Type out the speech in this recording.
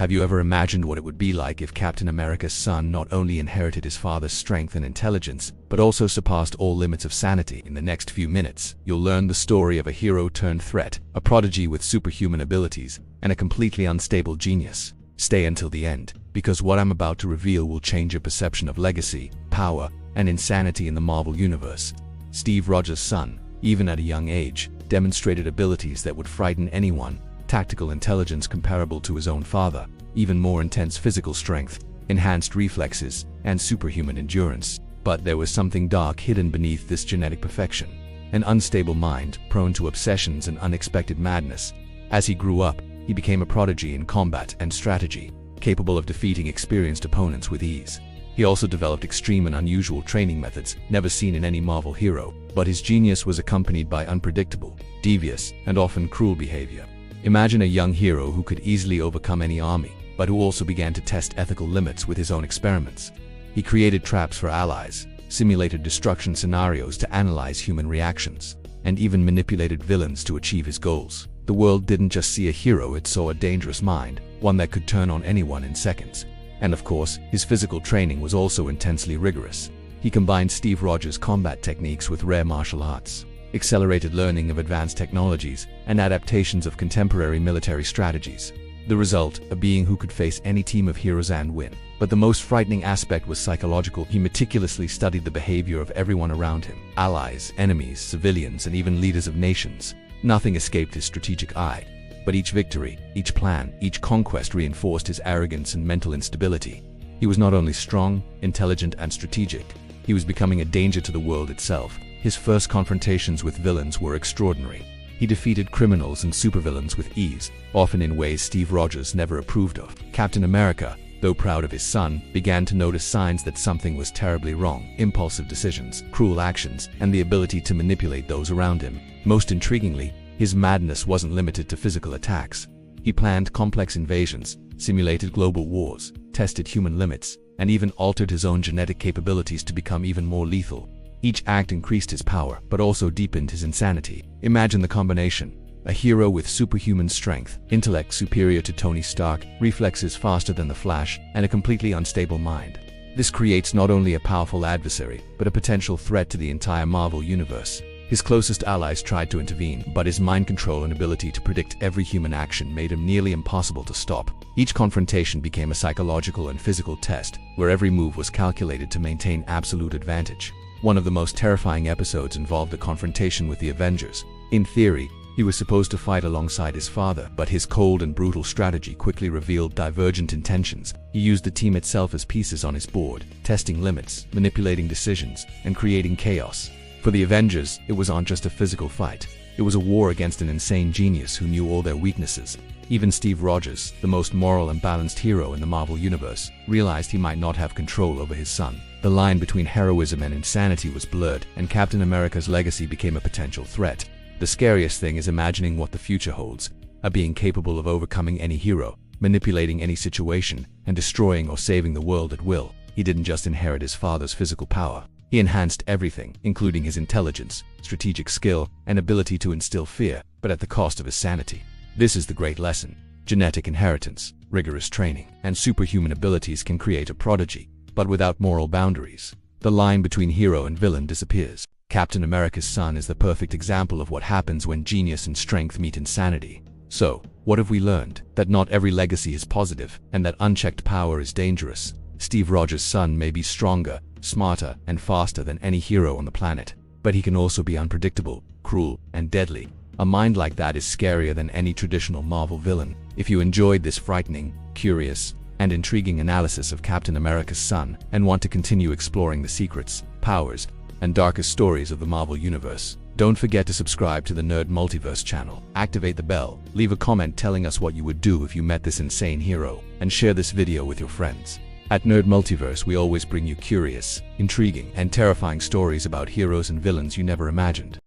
Have you ever imagined what it would be like if Captain America's son not only inherited his father's strength and intelligence, but also surpassed all limits of sanity? In the next few minutes, you'll learn the story of a hero-turned-threat, a prodigy with superhuman abilities, and a completely unstable genius. Stay until the end, because what I'm about to reveal will change your perception of legacy, power, and insanity in the Marvel Universe. Steve Rogers' son, even at a young age, demonstrated abilities that would frighten anyone. Tactical intelligence comparable to his own father, even more intense physical strength, enhanced reflexes, and superhuman endurance. But there was something dark hidden beneath this genetic perfection. An unstable mind, prone to obsessions and unexpected madness. As he grew up, he became a prodigy in combat and strategy, capable of defeating experienced opponents with ease. He also developed extreme and unusual training methods never seen in any Marvel hero, but his genius was accompanied by unpredictable, devious, and often cruel behavior. Imagine a young hero who could easily overcome any army, but who also began to test ethical limits with his own experiments. He created traps for allies, simulated destruction scenarios to analyze human reactions, and even manipulated villains to achieve his goals. The world didn't just see a hero, it saw a dangerous mind, one that could turn on anyone in seconds. And of course, his physical training was also intensely rigorous. He combined Steve Rogers' combat techniques with rare martial arts, accelerated learning of advanced technologies, and adaptations of contemporary military strategies. The result, a being who could face any team of heroes and win. But the most frightening aspect was psychological. He meticulously studied the behavior of everyone around him, allies, enemies, civilians, and even leaders of nations. Nothing escaped his strategic eye. But each victory, each plan, each conquest reinforced his arrogance and mental instability. He was not only strong, intelligent, and strategic, he was becoming a danger to the world itself. His first confrontations with villains were extraordinary. He defeated criminals and supervillains with ease, often in ways Steve Rogers never approved of. Captain America, though proud of his son, began to notice signs that something was terribly wrong: impulsive decisions, cruel actions, and the ability to manipulate those around him. Most intriguingly, his madness wasn't limited to physical attacks. He planned complex invasions, simulated global wars, tested human limits, and even altered his own genetic capabilities to become even more lethal. Each act increased his power, but also deepened his insanity. Imagine the combination: a hero with superhuman strength, intellect superior to Tony Stark, reflexes faster than the Flash, and a completely unstable mind. This creates not only a powerful adversary, but a potential threat to the entire Marvel Universe. His closest allies tried to intervene, but his mind control and ability to predict every human action made him nearly impossible to stop. Each confrontation became a psychological and physical test, where every move was calculated to maintain absolute advantage. One of the most terrifying episodes involved a confrontation with the Avengers. In theory, he was supposed to fight alongside his father, but his cold and brutal strategy quickly revealed divergent intentions. He used the team itself as pieces on his board, testing limits, manipulating decisions, and creating chaos. For the Avengers, it wasn't just a physical fight. It was a war against an insane genius who knew all their weaknesses. Even Steve Rogers, the most moral and balanced hero in the Marvel Universe, realized he might not have control over his son. The line between heroism and insanity was blurred, and Captain America's legacy became a potential threat. The scariest thing is imagining what the future holds: a being capable of overcoming any hero, manipulating any situation, and destroying or saving the world at will. He didn't just inherit his father's physical power. He enhanced everything, including his intelligence, strategic skill, and ability to instill fear, but at the cost of his sanity. This is the great lesson: genetic inheritance, rigorous training, and superhuman abilities can create a prodigy, but without moral boundaries, the line between hero and villain disappears. Captain America's son is the perfect example of what happens when genius and strength meet insanity. So, what have we learned? That not every legacy is positive, and that unchecked power is dangerous. Steve Rogers' son may be stronger, smarter, and faster than any hero on the planet, but he can also be unpredictable, cruel, and deadly. A mind like that is scarier than any traditional Marvel villain. If you enjoyed this frightening, curious, and intriguing analysis of Captain America's son, and want to continue exploring the secrets, powers, and darkest stories of the Marvel Universe, don't forget to subscribe to the Nerd Multiverse channel, activate the bell, leave a comment telling us what you would do if you met this insane hero, and share this video with your friends. At Nerd Multiverse, we always bring you curious, intriguing, and terrifying stories about heroes and villains you never imagined.